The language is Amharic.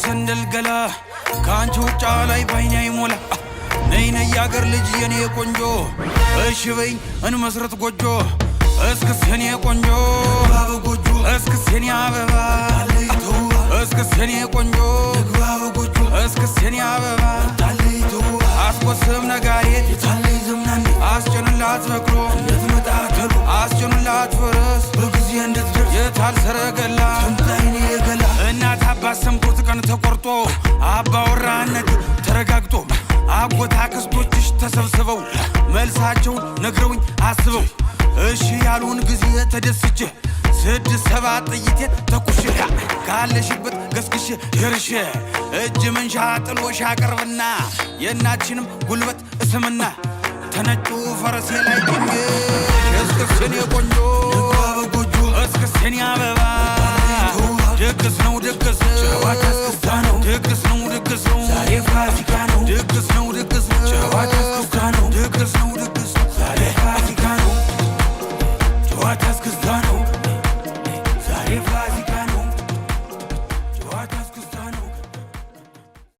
ሰንደል ገላ ካንቺ ውጫ ላይ ባይኔ አይሞላ ነይ ነይ ያገር ልጅ የኔ ቆንጆ እሺ በይኝ እንመስረት ጎጆ እስክስ የኔ ቆንጆ ጎጆ እስክስ የኔ አበባ እስክስ የኔ ቆንጆ ጎጆ እስክስ የኔ አበባ አስቆስም ነጋሪት የታለይ ዘምናኔ አስጨንላት በክሮ እንደትመጣተሉ አስጨንላት ፈረስ በጊዜ እንደትደርስ የታል ሰረገላ ተምታይኔ የገላ እናት አባት ሰምቶት ቀን ተቆርጦ አባወራነት ተረጋግጦ አጎታ ክስቶችሽ ተሰብስበው መልሳቸውን ነግረውኝ አስበው እሺ ያሉን ጊዜ ተደስቼ 6-7 ጥይቴን ተኩሼ ካለሽበት ገስግሼ ደርሼ እጅ መንሻ ጥሎሽ አቀርብና የእናትሽንም ጉልበት እስምና ተነጩ ፈረሴ ላይ ጭኜ እስክስኔ ቆንጆ ጎጆ እስክስኔ አበባ ድግስ ነው ድግስ ጨዋታ እስክስታ ነው ድግስ ነው ድግስ ነው ዛሬ ፋሲካ ነው ድግስ ነው ድግስ